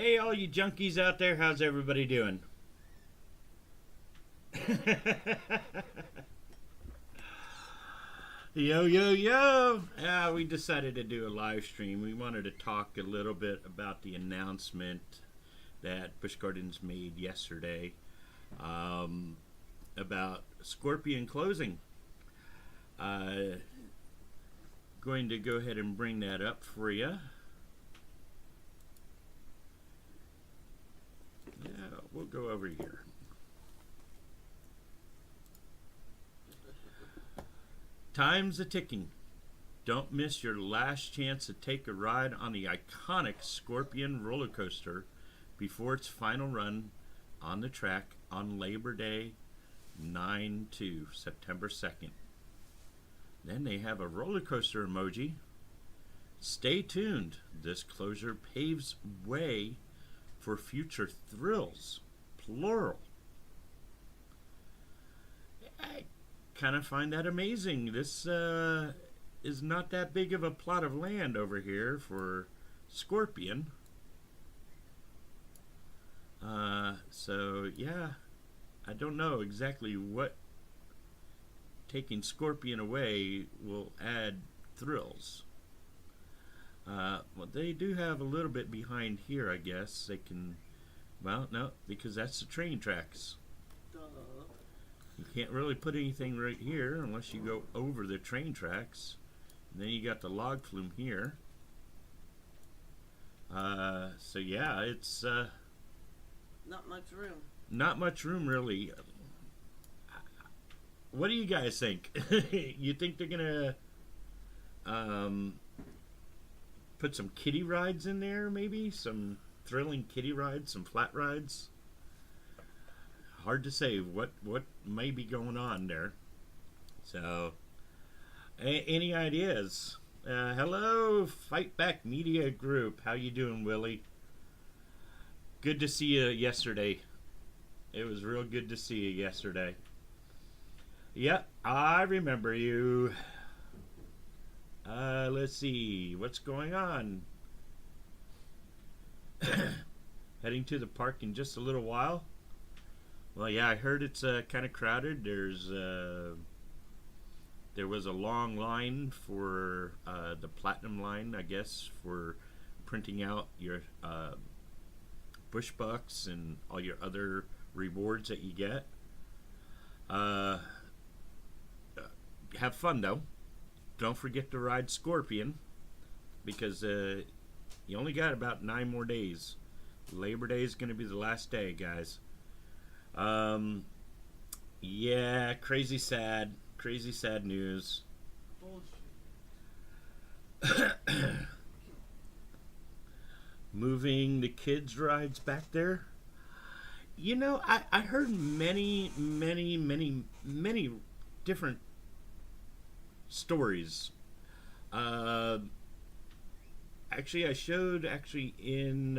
Hey, all you junkies out there, how's everybody doing? Yo, yo, yo! Yeah, we decided to do a live stream. We wanted to talk a little bit about the announcement that Busch Gardens made yesterday um, about Scorpion closing. Going to go ahead and bring that up for you. Yeah, we'll go over here. Time's a ticking. Don't miss your last chance to take a ride on the iconic Scorpion roller coaster before its final run on the track on Labor Day 9/2, September 2nd. Then they have a roller coaster emoji. Stay tuned. This closure paves way for future thrills, plural. I kind of find that amazing. This is not that big of a plot of land over here for Scorpion. So yeah, I don't know exactly what taking Scorpion away will add thrills. Well, they do have a little bit behind here, I guess. They can, well, no, because that's the train tracks. Duh. You can't really put anything right here unless you go over the train tracks. And then you got the log flume here. So yeah, it's Not much room. not much room really. What do you guys think? You think they're gonna put some kiddie rides in there, maybe? Some thrilling kiddie rides, some flat rides? Hard to say what may be going on there. So, any ideas? Hello, Fight Back Media Group. How you doing, Willie? Good to see you yesterday. It was real good to see you yesterday. Yep, I remember you. Let's see, what's going on? Heading to the park in just a little while. Well, yeah, I heard it's kind of crowded. There was a long line for the platinum line, I guess, for printing out your Busch Bucks and all your other rewards that you get. Have fun though. Don't forget to ride Scorpion, because you only got about 9 more days. Labor Day is going to be the last day, guys. Yeah, crazy sad news. Bullshit. Moving the kids' rides back there. You know, I heard many different stories. Actually, I showed in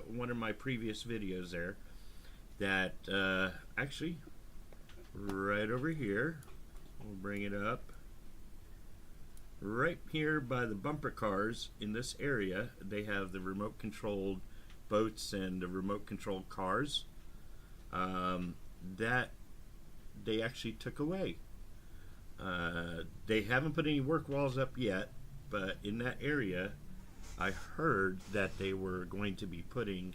one of my previous videos there that actually right over here, we'll bring it up. Right here by the bumper cars in this area, they have the remote controlled boats and the remote controlled cars that they actually took away. They haven't put any work walls up yet, but in that area I heard that they were going to be putting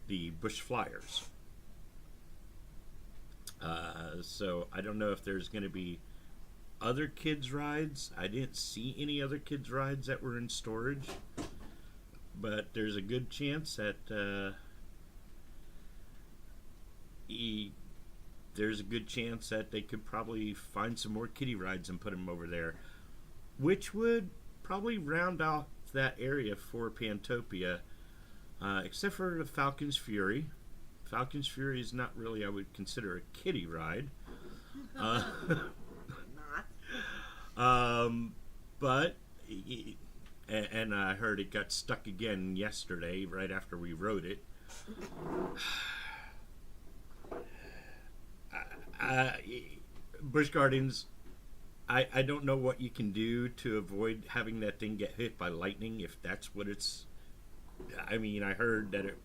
the Busch Flyers. So I don't know if there's going to be other kids rides. I didn't see any other kids rides that were in storage, but there's a good chance that they could probably find some more kiddie rides and put them over there, which would probably round off that area for Pantopia, except for the Falcon's Fury. Falcon's Fury is not really, I would consider, a kiddie ride. Not. But, and I heard it got stuck again yesterday, right after we wrote it. Busch Gardens, I don't know what you can do to avoid having that thing get hit by lightning, if that's what it's. I mean, I heard that it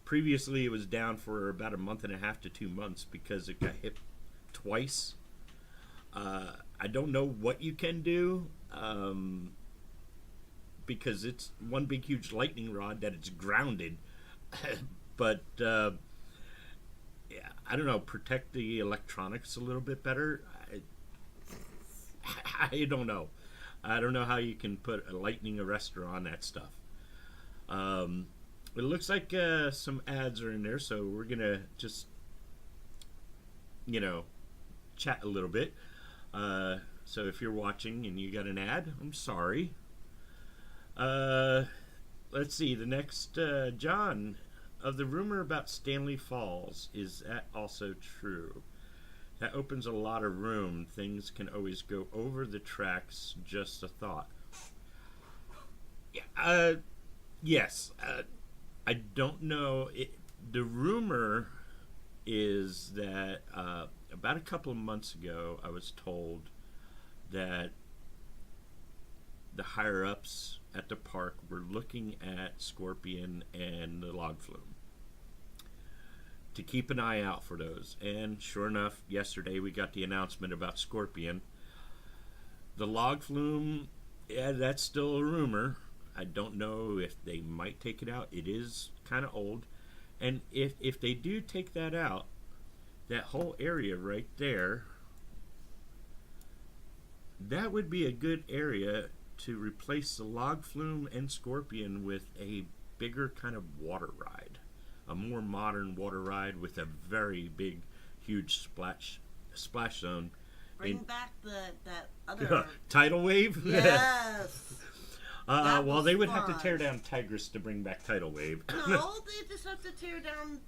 previously it was down for about a month and a half to 2 months because it got hit twice. I don't know what you can do, because it's one big huge lightning rod that it's grounded. But yeah, I don't know, protect the electronics a little bit better. I don't know. I don't know how you can put a lightning arrestor on that stuff. It looks like some ads are in there, so we're gonna just, chat a little bit. So if you're watching and you got an ad, I'm sorry. Let's see. The next, John, of the rumor about Stanley Falls, is that also true? That opens a lot of room. Things can always go over the tracks. Just a thought. Yeah, yes. I don't know. The rumor is that about a couple of months ago, I was told that the higher-ups at the park were looking at Scorpion and the log flume to keep an eye out for those. And sure enough, yesterday we got the announcement about Scorpion. The log flume, yeah, that's still a rumor. I don't know if they might take it out. It is kind of old. And if they do take that out, that whole area right there, that would be a good area to replace the log flume and Scorpion with a bigger kind of water ride. A more modern water ride with a very big, huge splash zone. Bring back that other tidal wave? Yes. Well, they would fun. have to tear down Tigris to bring back tidal wave. No, they just have to tear down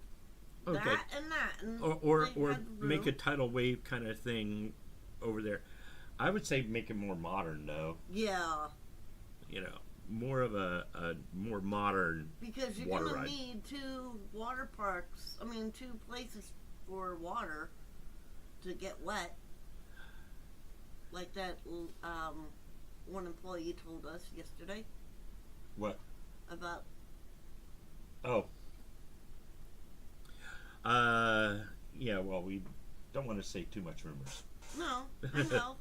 that and that. And or make a tidal wave kind of thing over there. I would say make it more modern, though. Yeah. More of a more modern because you're water gonna ride. need two water parks. I mean, two places for water to get wet. Like that one employee told us yesterday. What? About. Oh. Yeah, well, we don't want to say too much rumors. No, I know.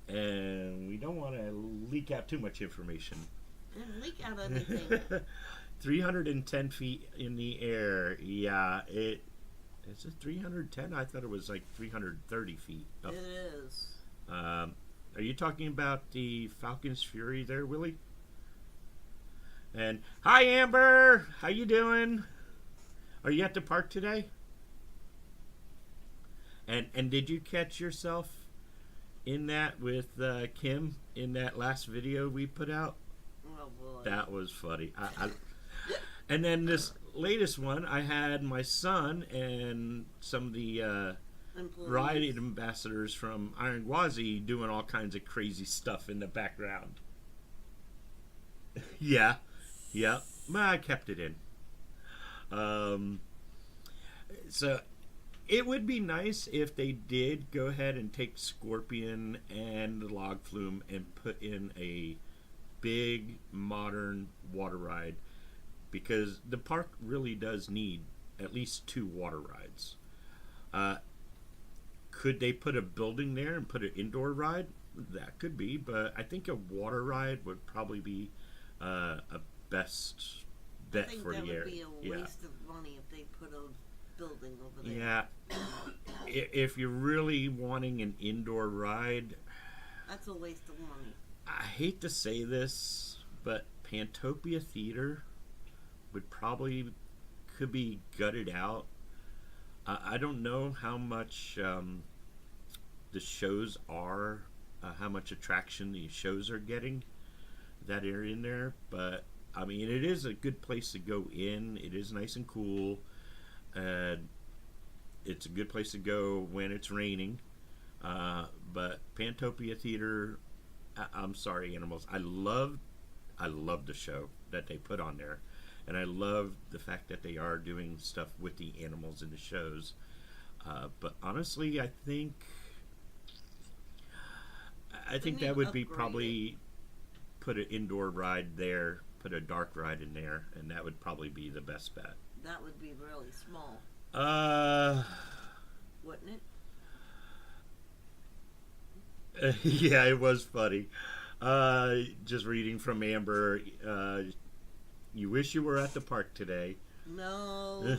And we don't want to leak out too much information. Didn't leak out anything. 310 feet in the air. Yeah, is it 310? I thought it was like 330 feet up. It is. Are you talking about the Falcon's Fury there, Willie? And hi, Amber. How you doing? Are you at the park today? And did you catch yourself in that with Kim in that last video we put out? Oh boy. That was funny. And then this latest one, I had my son and some of the ride ambassadors from Iron Gwazi doing all kinds of crazy stuff in the background. Yeah. But I kept it in. So it would be nice if they did go ahead and take Scorpion and the log flume and put in a big modern water ride, because the park really does need at least two water rides. Could they put a building there and put an indoor ride? That could be, but I think a water ride would probably be a best bet for the area. I think that would be a waste of money if they put a building over there. Yeah. If you're really wanting an indoor ride, that's a waste of money. I hate to say this, but Pantopia Theater could be gutted out. I don't know how much the shows are, how much attraction these shows are getting, that area in there, but I mean, it is a good place to go in. It is nice and cool. It's a good place to go when it's raining. But Pantopia Theater, I'm sorry, animals. I love the show that they put on there, and I love the fact that they are doing stuff with the animals in the shows. But honestly, I think that would be probably put an indoor ride there, put a dark ride in there, and that would probably be the best bet. That would be really small, Uh, wouldn't it? yeah, it was funny. Just reading from Amber. You wish you were at the park today. No.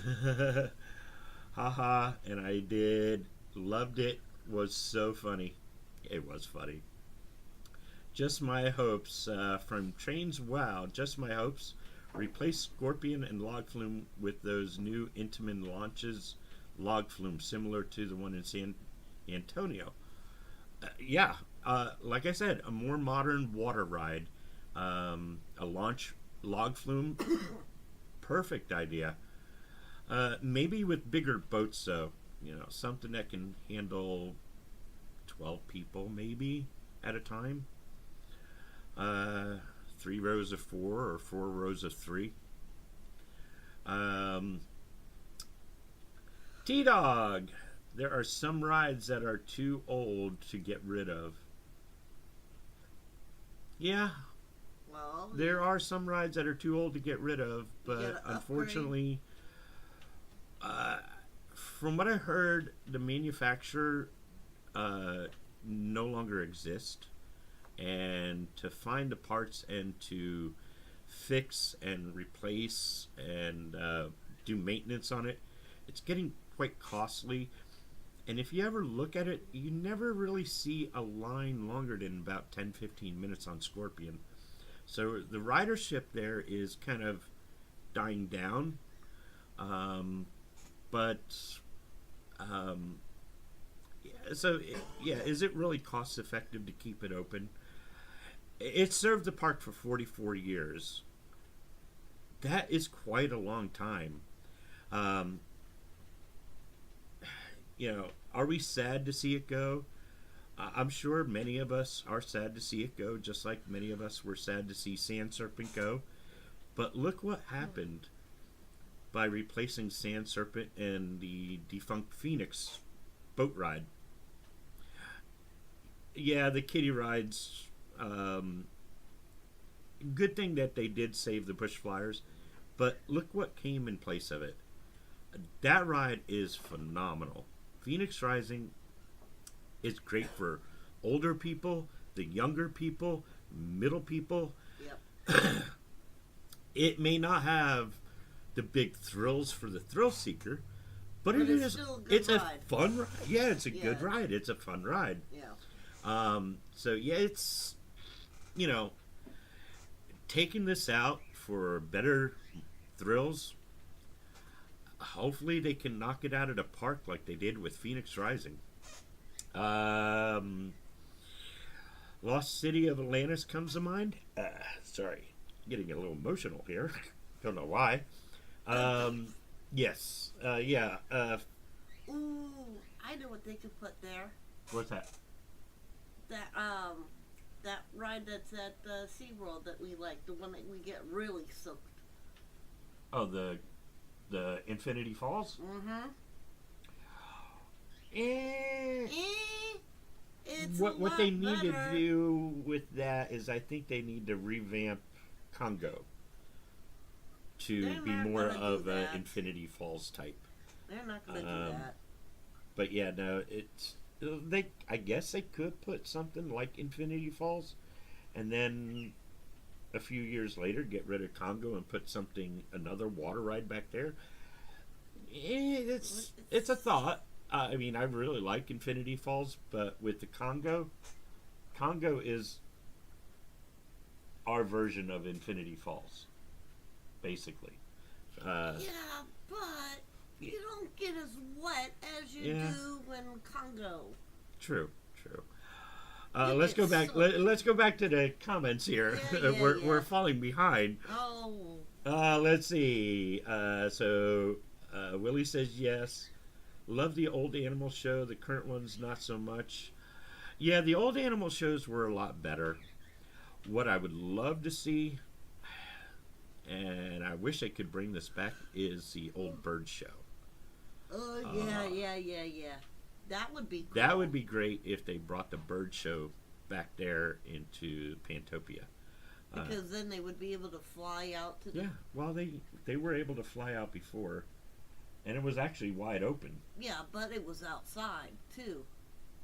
Haha, and I did. Loved it. Was so funny. It was funny. Just my hopes. From Trains Wow. Just my hopes. Replace Scorpion and Log Flume with those new Intamin launches. Log Flume, similar to the one in San Antonio. Yeah, like I said, a more modern water ride. A launch Log Flume. Perfect idea. Maybe with bigger boats, though. You know, something that can handle 12 people, maybe, at a time. 3 rows of 4 or 4 rows of 3. T-Dog! There are some rides that are too old to get rid of. Yeah, Well, there are some rides that are too old to get rid of, but unfortunately, from what I heard, the manufacturer no longer exists, and to find the parts and to fix and replace and do maintenance on it, it's getting quite costly. And if you ever look at it, you never really see a line longer than about 10-15 minutes on Scorpion. So the ridership there is kind of dying down. Is it really cost effective to keep it open? It served the park for 44 years. That is quite a long time. Are we sad to see it go? I'm sure many of us are sad to see it go, just like many of us were sad to see Sand Serpent go. But look what happened by replacing Sand Serpent and the defunct Phoenix boat ride. Yeah, the kiddie rides. Good thing that they did save the Busch Flyers, but look what came in place of it. That ride is phenomenal. Phoenix Rising is great for older people, the younger people, middle people. Yep. It may not have the big thrills for the thrill seeker, but it's still a good ride. A fun ride. Yeah, it's a good ride. It's a fun ride. Yeah. It's taking this out for better thrills. Hopefully they can knock it out of the park like they did with Phoenix Rising. Lost City of Atlantis comes to mind. Sorry, getting a little emotional here. Don't know why. Yes. Yeah. Ooh, I know what they could put there. What's that? That ride that's at SeaWorld that we like, the one that we get really soaked. Oh, the Infinity Falls? Mm-hmm. It's what they need to do with that is I think they need to revamp Congo to be more of an Infinity Falls type. They're not going to do that. But yeah, no, I guess they could put something like Infinity Falls, and then a few years later get rid of Congo and put another water ride back there. It's a thought. I mean, I really like Infinity Falls, but with the Congo is our version of Infinity Falls, basically. Yeah, but you don't get as wet as you do in Congo. True. Let's go back. Let's go back to the comments here. We're falling behind. Oh. Let's see. Willie says yes. Love the old animal show. The current one's not so much. Yeah, the old animal shows were a lot better. What I would love to see, and I wish I could bring this back, is the old bird show. Oh, yeah. That would be cool. That would be great if they brought the bird show back there into Pantopia. Because then they would be able to fly out to the... Yeah, well, they were able to fly out before, and it was actually wide open. Yeah, but it was outside, too.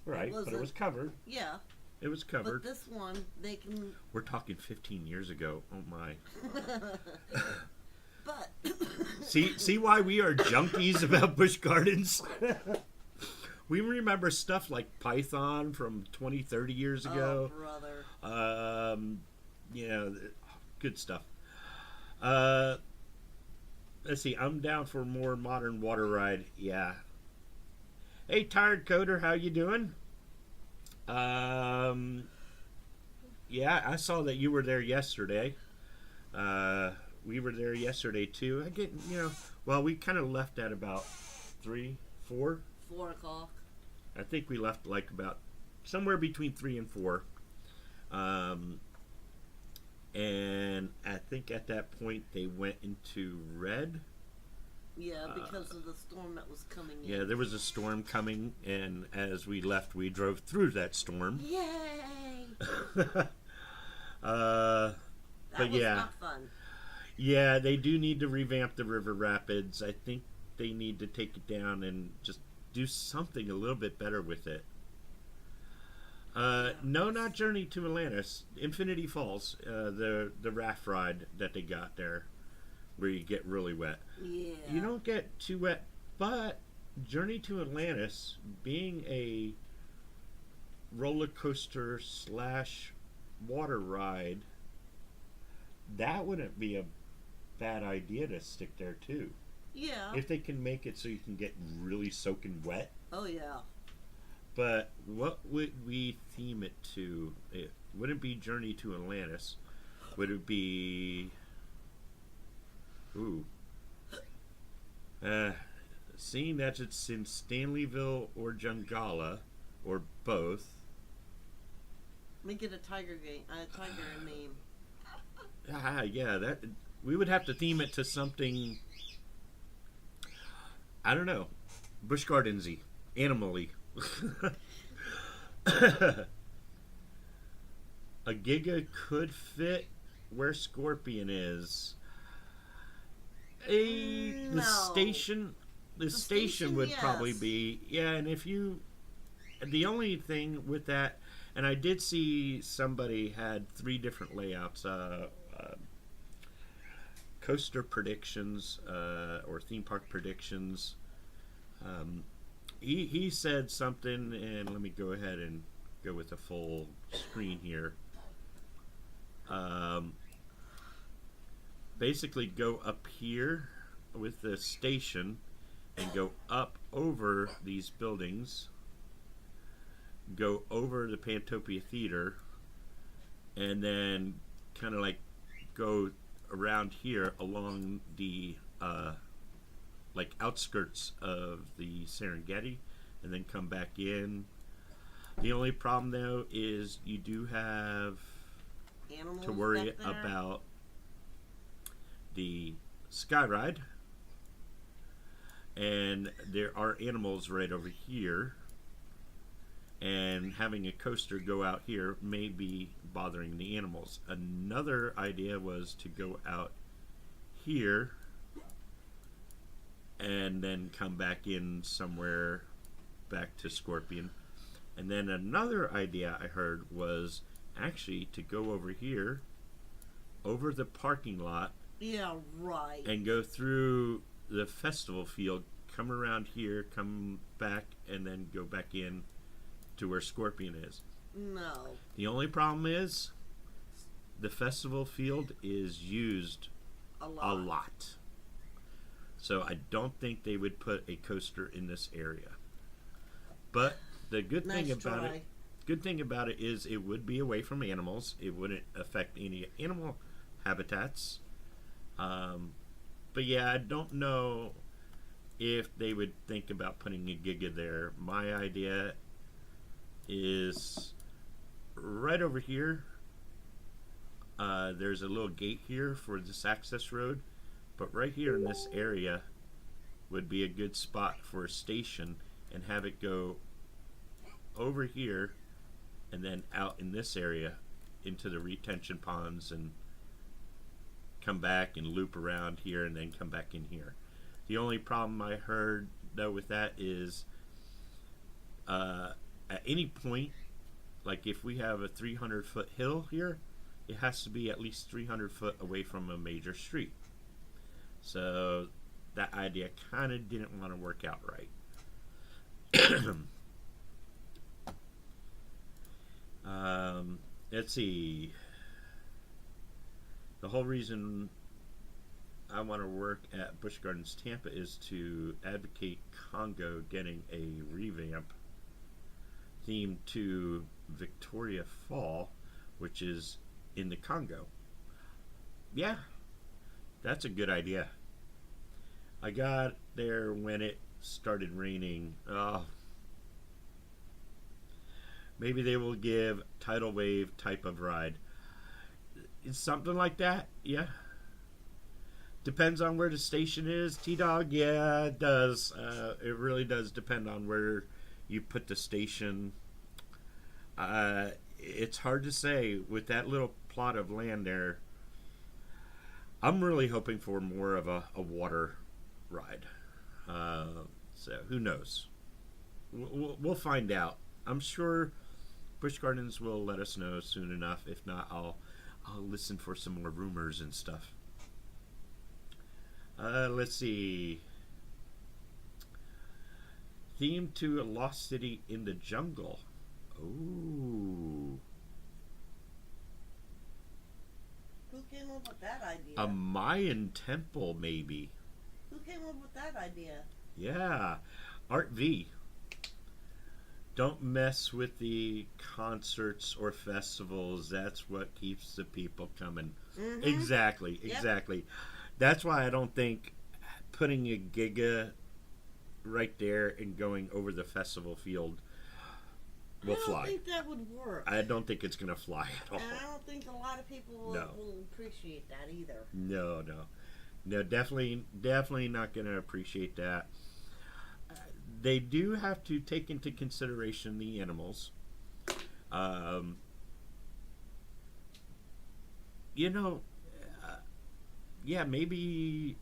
Right, but it was covered. Yeah. It was covered. But this one, they can... We're talking 15 years ago. Oh, my. But... see why we are junkies about Busch Gardens? We remember stuff like Python from 20, 30 years ago. Oh, brother. Yeah, good stuff. Let's see. I'm down for more modern water ride. Yeah. Hey, Tired Coder, how you doing? Yeah, I saw that you were there yesterday. We were there yesterday too. Well, we kind of left at about 3, 4. 4 o'clock. I think we left like about somewhere between 3 and 4. And I think at that point they went into red. Yeah, because of the storm that was coming in. Yeah, there was a storm coming, and as we left, we drove through that storm. Yay! That was not fun. Yeah, they do need to revamp the river rapids. I think they need to take it down and just do something a little bit better with it. No, not Journey to Atlantis. Infinity Falls, the raft ride that they got there, where you get really wet. Yeah. You don't get too wet, but Journey to Atlantis, being a roller coaster / water ride, that wouldn't be a bad idea to stick there too. Yeah. If they can make it so you can get really soaking wet. Oh, yeah. But what would we theme it to? It wouldn't be Journey to Atlantis. Would it be... Ooh. Seeing that it's in Stanleyville or Jungala, or both. Make it a tiger name. Yeah, that we would have to theme it to something. I don't know, Busch Gardensy, animal-y. A Giga could fit where Scorpion is. The station would probably be, yeah. And if you, the only thing with that, and I did see somebody had 3 different layouts. Coaster predictions or theme park predictions. He said something, and let me go ahead and go with the full screen here. Basically go up here with the station and go up over these buildings, go over the Pantopia Theater, and then kind of like go around here along the like outskirts of the Serengeti, and then come back in. The only problem though is you do have Animals to worry back there. about the sky ride, and there are animals right over here, and having a coaster go out here may be bothering the animals. Another idea was to go out here and then come back in somewhere back to Scorpion. And then another idea I heard was actually to go over here, over the parking lot. Yeah, right. And go through the festival field, come around here, come back, and then go back in to where Scorpion is. No. The only problem is the festival field is used a lot. So I don't think they would put a coaster in this area. But the good thing about it is it would be away from animals. It wouldn't affect any animal habitats. But yeah, I don't know if they would think about putting a Giga there. My idea is right over here. There's a little gate here for this access road, but right here in this area would be a good spot for a station, and have it go over here and then out in this area into the retention ponds and come back and loop around here and then come back in here. The only problem I heard though with that is at any point, like if we have a 300-foot hill here, it has to be at least 300 foot away from a major street. So that idea kind of didn't want to work out right. Let's see. The whole reason I want to work at Busch Gardens Tampa is to advocate Congo getting a revamp themed to Victoria Fall, which is in the Congo. Yeah, that's a good idea. I got there when it started raining. Oh, maybe they will give tidal wave type of ride. It's something like that, yeah. Depends on where the station is, T-Dog. Yeah, it does. It really does depend on where you put the station. It's hard to say with that little plot of land there. I'm really hoping for more of a water ride. So who knows? We'll find out. I'm sure Busch Gardens will let us know soon enough. If not, I'll listen for some more rumors and stuff. Let's see. Theme to a lost city in the jungle. Ooh. Who came up with that idea? A Mayan temple, maybe. Who came up with that idea? Yeah. Art V. Don't mess with the concerts or festivals. That's what keeps the people coming. Mm-hmm. Exactly. Yep. That's why I don't think putting a giga right there and going over the festival field will fly. I don't think that would work. I don't think it's going to fly at all. And I don't think a lot of people will appreciate that either. No, definitely not going to appreciate that. They do have to take into consideration the animals. Yeah, maybe.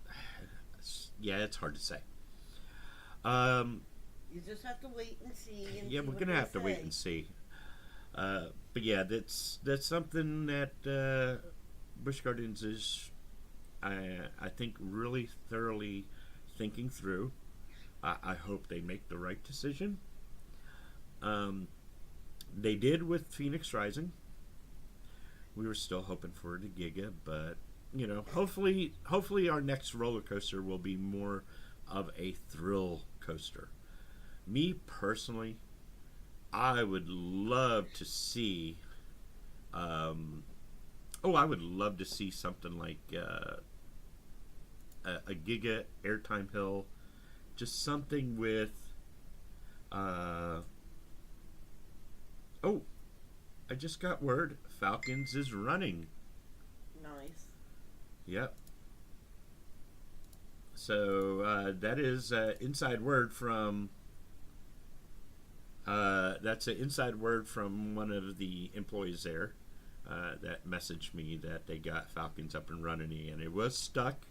Yeah, it's hard to say. You just have to wait and see. Yeah, we're gonna have to wait and see. But yeah, that's something that Busch Gardens is, I think, really thoroughly thinking through. I hope they make the right decision. They did with Phoenix Rising. We were still hoping for the Giga, but hopefully our next roller coaster will be more of a thrill coaster. Me personally, I would love to see. I would love to see something like a Giga Airtime Hill. Just something with. I just got word Falcons is running. Nice. Yep. So that is inside word from. That's an inside word from one of the employees there that messaged me that they got Falcons up and running, and it was stuck.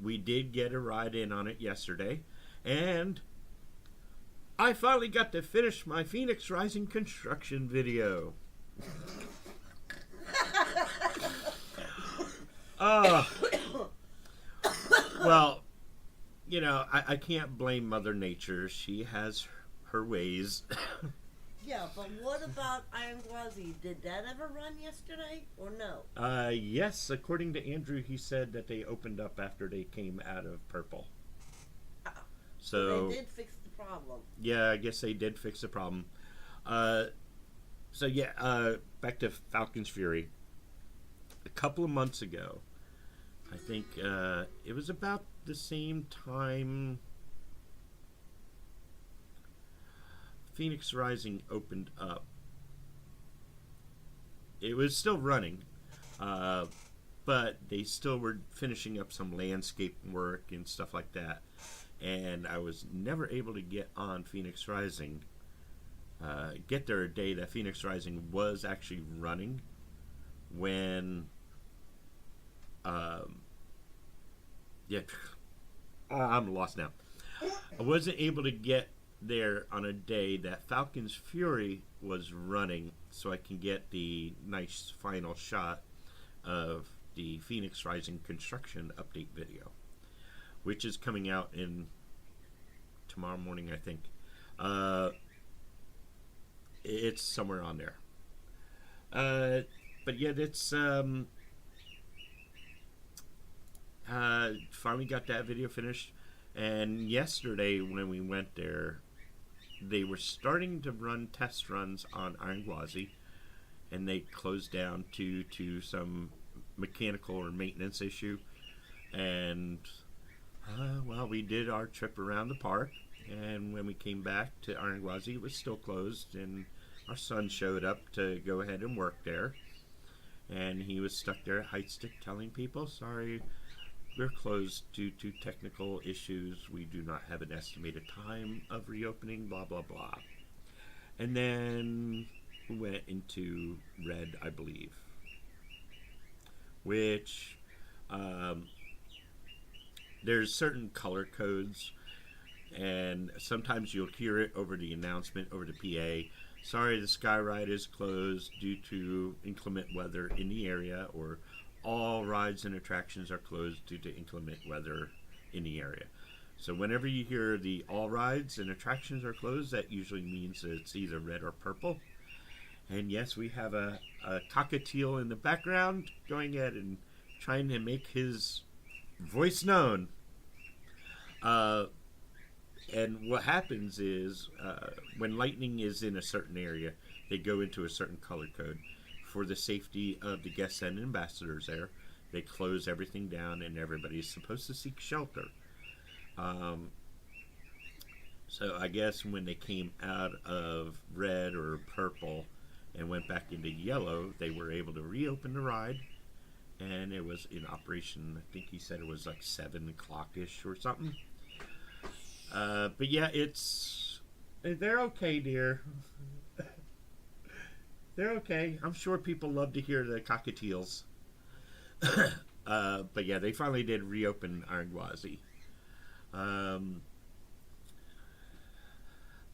We did get a ride in on it yesterday, and I finally got to finish my Phoenix Rising construction video. Well, I can't blame Mother Nature. She has her ways. Yeah, but what about Iron Gwazi? Did that ever run yesterday or no? Yes, according to Andrew, he said that they opened up after they came out of purple. So they did fix the problem. Yeah, I guess they did fix the problem. Back to Falcon's Fury. A couple of months ago, I think it was about the same time Phoenix Rising opened up. It was still running, but they still were finishing up some landscape work and stuff like that. And I was never able to get on Phoenix Rising, get there a day that Phoenix Rising was actually running when Um, yeah, I'm lost now. I wasn't able to get there on a day that Falcon's Fury was running, so I can get the nice final shot of the Phoenix Rising construction update video, which is coming out in tomorrow morning, I think. Uh, it's somewhere on there. But yeah, it's finally got that video finished. And yesterday when we went there, they were starting to run test runs on Iron Gwazi, and they closed down due to some mechanical or maintenance issue. And well, we did our trip around the park, and when we came back to Iron Gwazi, it was still closed, and our son showed up to go ahead and work there, and he was stuck there at Height Stick telling people, sorry, we're closed due to technical issues. We do not have an estimated time of reopening, blah, blah, blah. And then we went into Red, I believe, which there's certain color codes, and sometimes you'll hear it over the announcement, over the PA. Sorry, the Sky Ride is closed due to inclement weather in the area, or all rides and attractions are closed due to inclement weather in the area. So whenever you hear the all rides and attractions are closed, that usually means that it's either red or purple. And yes, we have a cockatiel in the background going ahead and trying to make his voice known. And what happens is when lightning is in a certain area, they go into a certain color code. For the safety of the guests and ambassadors there, they close everything down, and everybody's supposed to seek shelter. So I guess when they came out of red or purple and went back into yellow, they were able to reopen the ride, and it was in operation. I think he said it was like 7 o'clock-ish or something. But yeah, they're okay, dear. They're okay. I'm sure people love to hear the cockatiels. But yeah, they finally did reopen Iron Gwazi.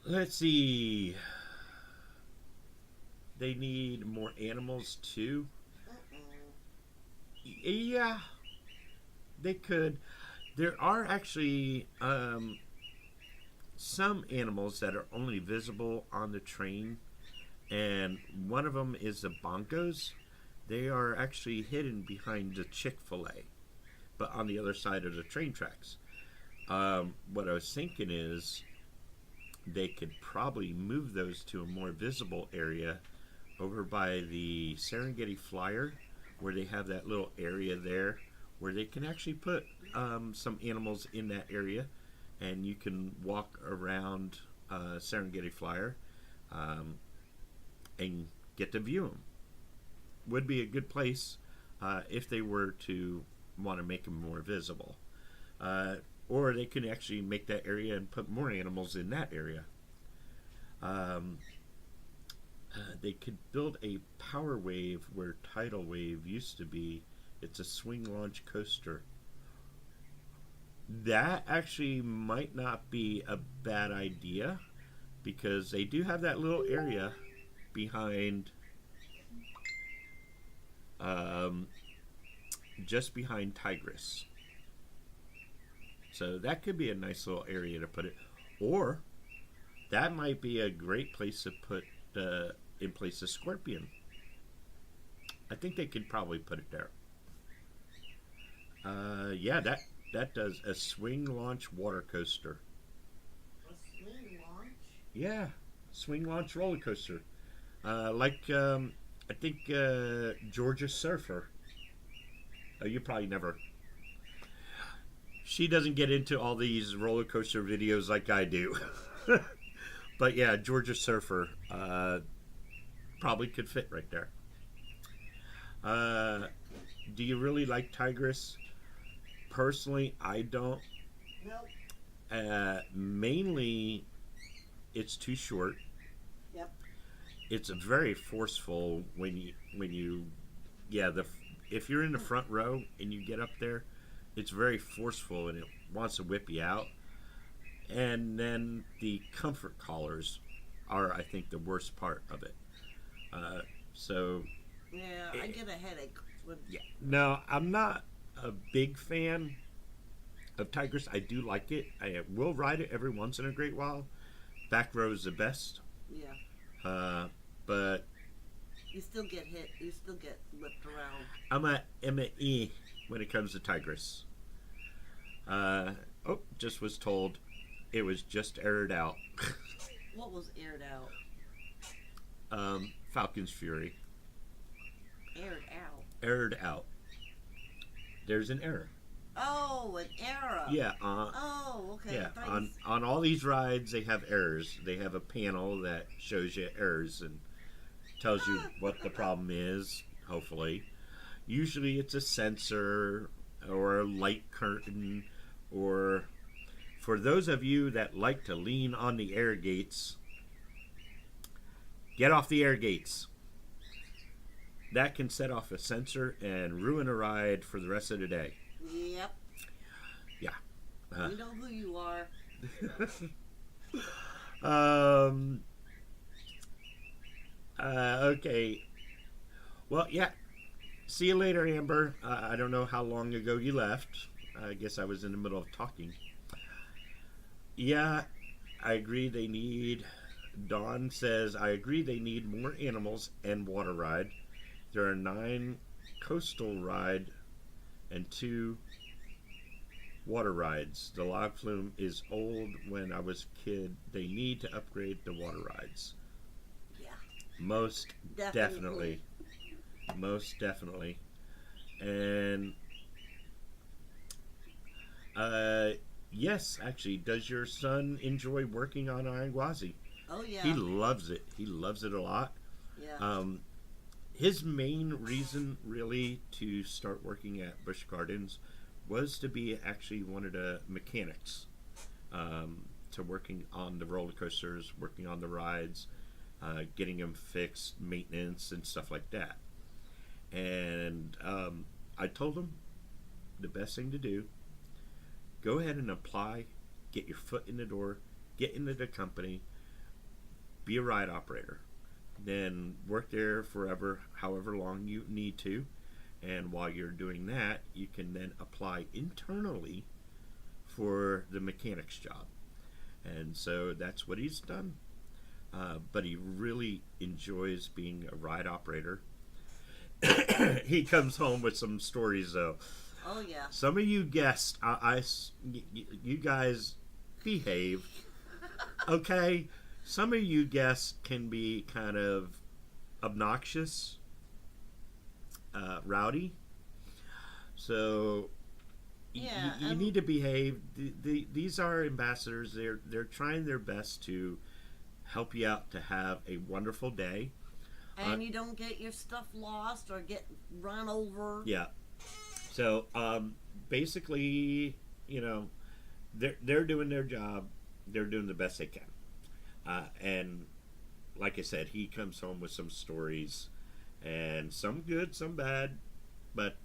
Let's see. They need more animals too. Yeah, they could. There are actually some animals that are only visible on the train, and one of them is the bongos. They are actually hidden behind the Chick-fil-A, but on the other side of the train tracks. What I was thinking is they could probably move those to a more visible area over by the Serengeti Flyer, where they have that little area there where they can actually put some animals in that area, and you can walk around Serengeti Flyer and get to view them. Would be a good place if they were to want to make them more visible. Or they could actually make that area and put more animals in that area. They could build a power wave where Tidal Wave used to be. It's a swing launch coaster. That actually might not be a bad idea, because they do have that little area behind, just behind Tigris. So that could be a nice little area to put it. Or that might be a great place to put in place of Scorpion. I think they could probably put it there. Yeah, that does a swing launch water coaster. A swing launch? Yeah, swing launch roller coaster. Like I think Georgia Surfer. Oh, you probably never. She doesn't get into all these roller coaster videos like I do. But yeah, Georgia Surfer probably could fit right there. Do you really like Tigris? Personally, I don't. Nope. Mainly, it's too short. Yep. It's very forceful when you yeah, if you're in the front row and you get up there, it's very forceful and it wants to whip you out. And then the comfort collars are, I think, the worst part of it. So Yeah, I get a headache. yeah, no, I'm not a big fan of Tigris. I do like it. I will ride it every once in a great while. Back row is the best. Yeah. But You still get hit. You still get whipped around. I'm a E when it comes to Tigris. Just was told it was just aired out. What was aired out? Falcon's Fury. Aired out. Aired out. There's an error. Oh, an error. Yeah. Oh, okay. Yeah. On all these rides, they have errors. They have a panel that shows you errors and tells you what the problem is. Hopefully, usually it's a sensor or a light curtain, or for those of you that like to lean on the air gates, get off the air gates. That can set off a sensor and ruin a ride for the rest of the day. Yep. Yeah. We know who you are. Okay. Well, yeah. See you later, Amber. I don't know how long ago you left. I guess I was in the middle of talking. Yeah, I agree they need... Dawn says, I agree they need more animals and water ride. There are 9 coastal ride and 2 water rides. The log flume is old when I was a kid. They need to upgrade the water rides. Yeah. Most definitely. Most definitely. And yes, actually, does your son enjoy working on Iron Gwazi? Oh yeah. He loves it. He loves it a lot. Yeah. His main reason really to start working at Busch Gardens was to be actually one of the mechanics, to working on the roller coasters, working on the rides, getting them fixed, maintenance, and stuff like that. And I told him the best thing to do, go ahead and apply, get your foot in the door, get into the company, be a ride operator. Then work there forever, however long you need to. And while you're doing that, you can then apply internally for the mechanic's job. And so that's what he's done. But he really enjoys being a ride operator. He comes home with some stories, though. Oh, yeah. Some of you guessed, you guys behave, okay? Some of you guests can be kind of obnoxious, rowdy. So Yeah, you need to behave. These are ambassadors. They're trying their best to help you out to have a wonderful day. And you don't get your stuff lost or get run over. Yeah. So basically, you know, they're doing their job. They're doing the best they can. And like I said, he comes home with some stories, and some good, some bad. But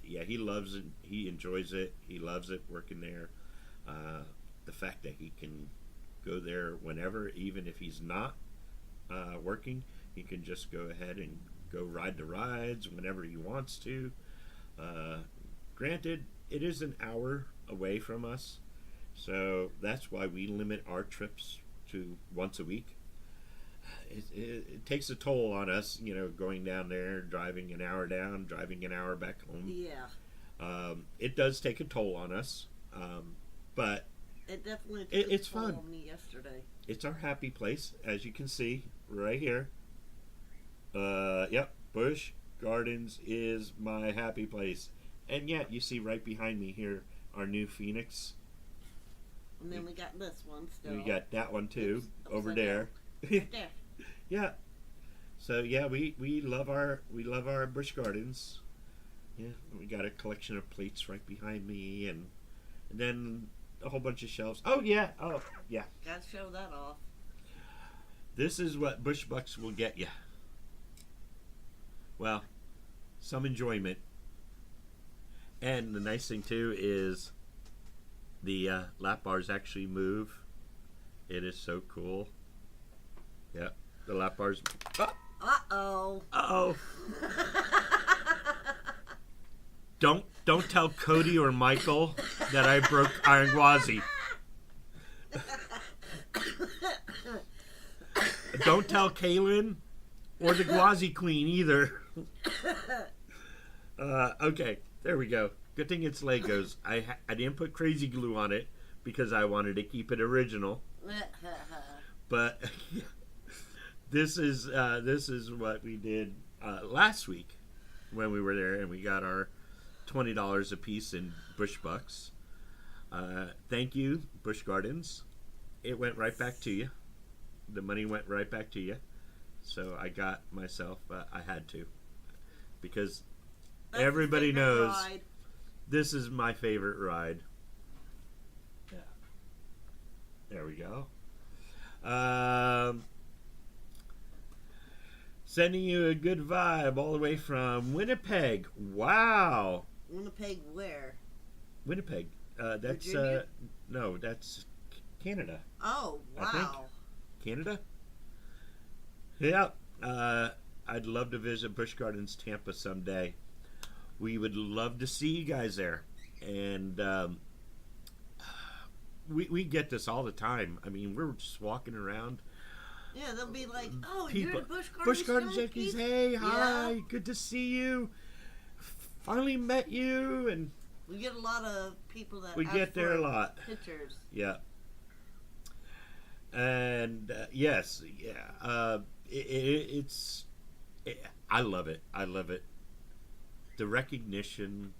yeah, he loves it. He enjoys it. He loves it working there. The fact that he can go there whenever, even if he's not working, he can just go ahead and go ride the rides whenever he wants to. Granted, it is an hour away from us, so that's why we limit our trips to once a week. It takes a toll on us, you know, going down there, driving an hour down, driving an hour back home. Yeah. It does take a toll on us, but It definitely it's took a toll fun. on me yesterday. It's our happy place, as you can see right here. Yep, Busch Gardens is my happy place. And yet, you see right behind me here our new Phoenix. And then we got this one still. We got that one too, Oops, over upside there. Right there. Yeah. So yeah, we love our Busch Gardens. Yeah, we got a collection of plates right behind me, and then a whole bunch of shelves. Oh yeah, Gotta show that off. This is what Busch Bucks will get you. Well, some enjoyment And the nice thing too is the lap bars actually move. It is so cool. Yeah, the lap bars. Oh. Uh-oh. Uh-oh. Don't tell Cody or Michael that I broke Iron Gwazi. Don't tell Kaylin or the Gwazi Queen either. Okay, there we go. Good thing it's Legos. I didn't put crazy glue on it because I wanted to keep it original. But this is what we did last week when we were there, and we got our $20 a piece in Busch Bucks. Thank you, Busch Gardens. It went right back to you. The money went right back to you. So I got myself. I had to, because That's everybody your favorite knows ride. this is my favorite ride. Yeah. There we go. Sending you a good vibe all the way from Winnipeg. Wow. Winnipeg where? Winnipeg. That's Virginia? no, that's Canada. Oh, I think. wow. Canada? Yeah. I'd love to visit Busch Gardens Tampa someday. We would love to see you guys there. And we get this all the time. I mean, we're just walking around. Yeah, they'll be like, oh, People, you're the Busch Gardens, Busch Gardens Junkies. Hey, hi, Yeah. good to see you. Finally met you, and We get a lot of people that we ask get there for a lot. pictures. Yeah. And yes, yeah. I love it. I love it. The recognition,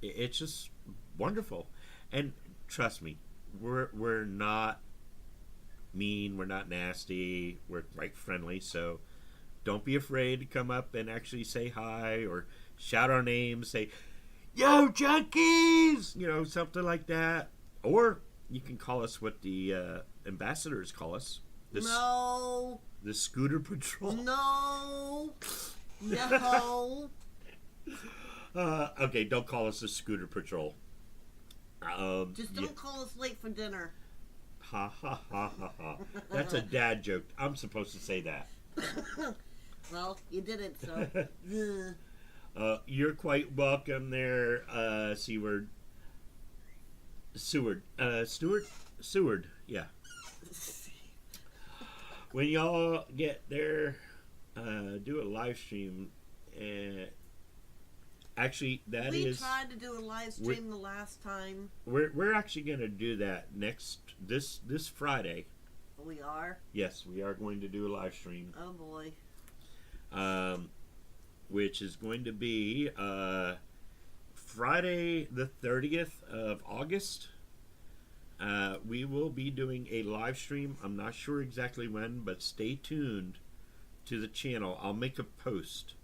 it's just wonderful. And trust me, we're not mean. We're not nasty. We're quite friendly. So don't be afraid to come up and actually say hi or shout our names. Say, "Yo, junkies!" You know, something like that. Or you can call us what the ambassadors call us. No. The Scooter Patrol. No. No. Okay, don't call us the Scooter Patrol. Just don't call us late for dinner. Ha ha ha ha ha. That's a dad joke. I'm supposed to say that. Well, you did it, so. You're quite welcome there, Seward. Seward. Seward, yeah. When y'all get there, do a live stream. Actually, We tried to do a live stream the last time. We're actually going to do that this Friday. We are? Yes, we are going to do a live stream. Oh, boy. Which is going to be Friday the 30th of August. We will be doing a live stream. I'm not sure exactly when, but stay tuned to the channel. I'll make a post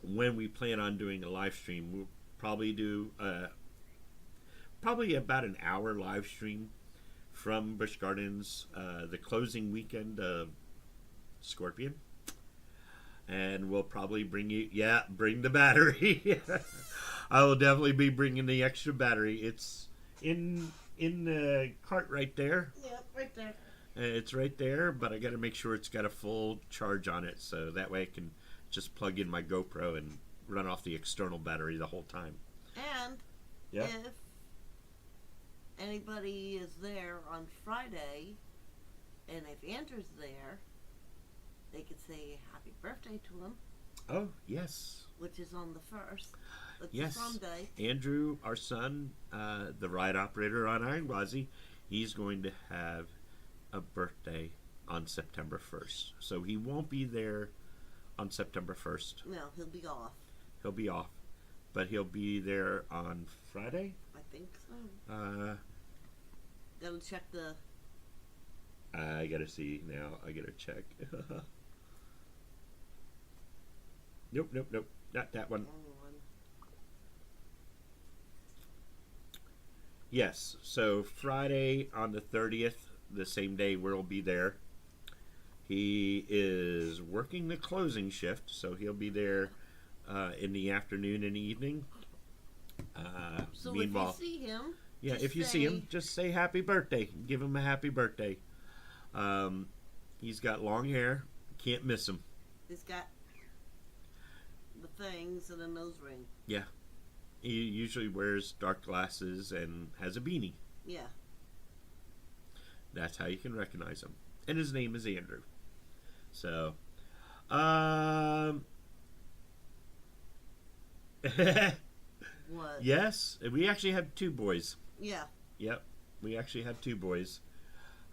when we plan on doing a live stream. We'll probably do probably about an hour live stream from Busch Gardens, the closing weekend of Scorpion. And we'll probably bring the battery. I will definitely be bringing the extra battery. It's in the cart right there. Yeah, right there. It's right there, but I got to make sure it's got a full charge on it, so that way I can just plug in my GoPro and run off the external battery the whole time. And if anybody is there on Friday, and if Andrew's there, they could say happy birthday to him. Oh, yes. Which is on the 1st. It's Yes. a Sunday. Andrew, our son, the ride operator on Iron Gwazi, he's going to have a birthday on September 1st. So he won't be there on September 1st. No, he'll be off. He'll be off. But he'll be there on Friday. I think so. Gotta check the... I gotta see now. I gotta check. Nope. Not that one. Yes, so Friday on the 30th, the same day we'll be there. He is working the closing shift, so he'll be there in the afternoon and evening. So Meanwhile, if you see him, yeah, just if you see him, just say happy birthday. Give him a happy birthday. He's got long hair. Can't miss him. he's got the things and a nose ring. Yeah. He usually wears dark glasses and has a beanie. Yeah. That's how you can recognize him. And his name is Andrew. So, What? yes, we actually have 2 boys. Yeah. Yep, we actually have 2 boys.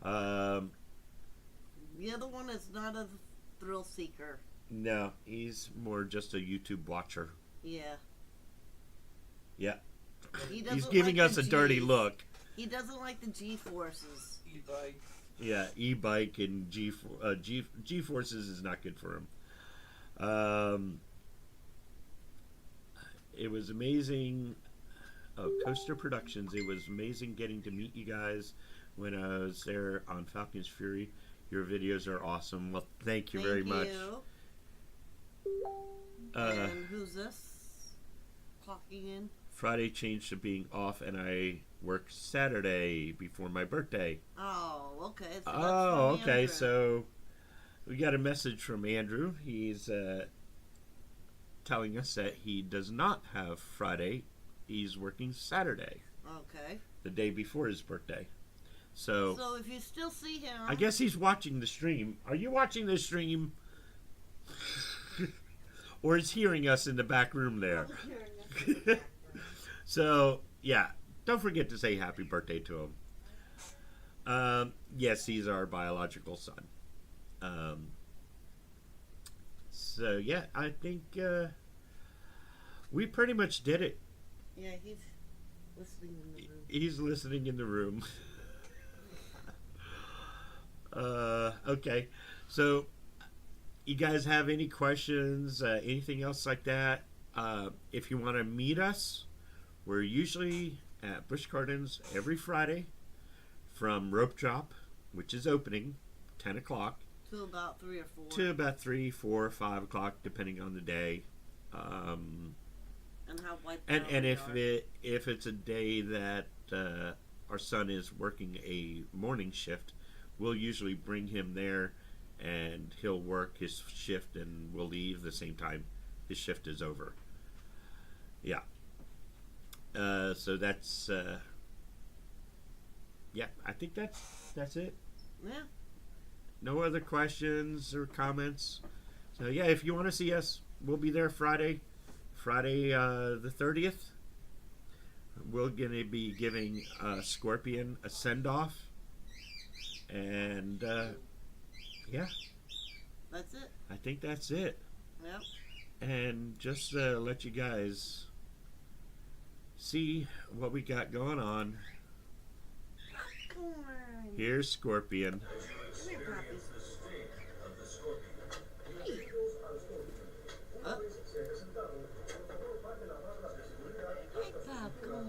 The other one is not a thrill seeker. No, he's more just a YouTube watcher. Yeah. Yeah. He He's doesn't giving like us the a dirty Gs. look. He doesn't like the G-forces. E-bike. Yeah, e-bike and G-forces is not good for him. It was amazing. Oh, Coaster Productions. It was amazing getting to meet you guys when I was there on Falcon's Fury. Your videos are awesome. Well, thank you very much. And who's this? Clocking in. Friday changed to being off, and I work Saturday before my birthday. Oh, okay. So that's Oh, from okay. Andrew. So we got a message from Andrew. He's telling us that he does not have Friday. He's working Saturday, Okay. the day before his birthday. So So if you still see him, I guess he's watching the stream. Are you watching the stream? Or is hearing us in the back room there? So, yeah. Don't forget to say happy birthday to him. Yes, he's our biological son. So, yeah, I think we pretty much did it. Yeah, he's listening in the room. He's listening in the room. Okay. So, you guys have any questions, anything else like that? If you want to meet us, we're usually at Busch Gardens every Friday from Rope Drop, which is opening, 10 o'clock, To about 3 or 4. to about 3, 4, 5 o'clock, depending on the day. And how wiped And out and we if are. if it's a day that our son is working a morning shift, we'll usually bring him there, and he'll work his shift, and we'll leave the same time his shift is over. Yeah. So that's yeah. I think that's it. Yeah. No other questions or comments. So yeah, if you want to see us, we'll be there Friday the 30th. We're gonna be giving Scorpion a send off, and yeah, That's it. I think that's it. Yep. And just let you guys see what we got going on. Come on. Here's Scorpion. Come here, Poppy. Up. Hey, Pop, come on.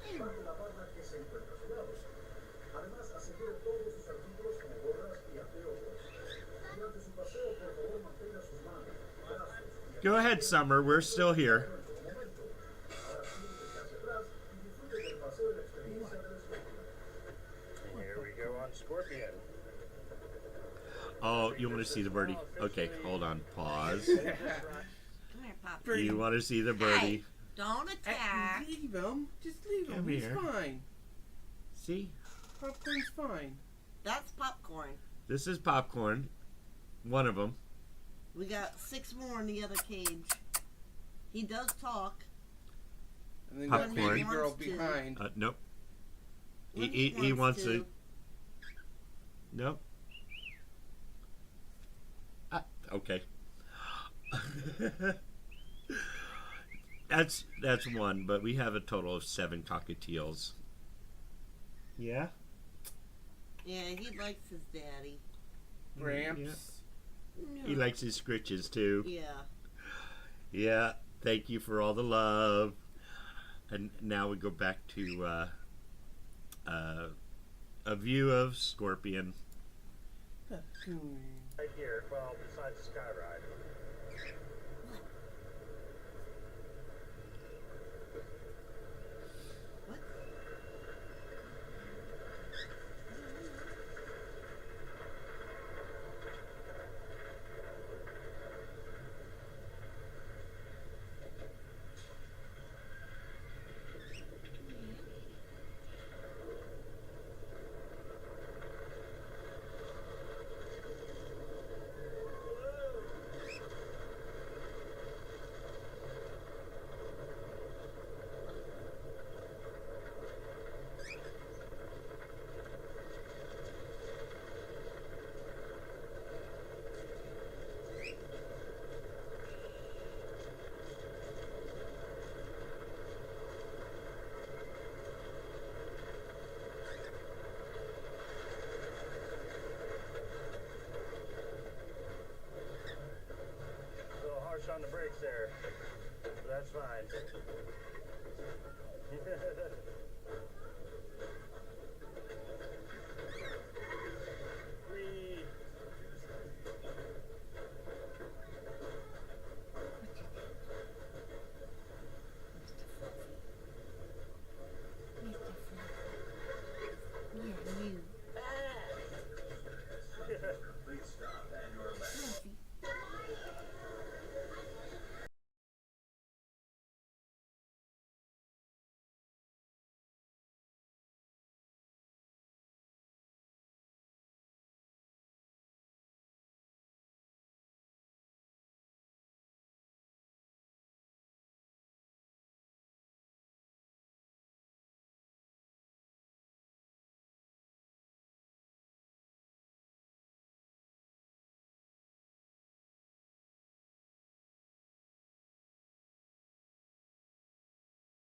Hey. Go ahead, Summer. We're still here. Here we go on Scorpion. Oh, you want to see the birdie? Okay, hold on. Pause. Come here, Poppy. You want to see the birdie? Hey, don't attack. Leave him. Just leave him. Come He's here. fine. See? Popcorn's fine. That's popcorn. This is Popcorn. One of them. We got 6 more in the other cage. He does talk. And then Popcorn. that baby Wants girl to. behind. Nope. When He wants to. Nope. Okay. That's one, but we have a total of 7 cockatiels. Yeah? Yeah, he likes his daddy. Gramps. He likes his scritches too. Yeah. Yeah, thank you for all the love. And now we go back to a view of Scorpion. Popcorn. Right here, well, besides the sky ride. fine.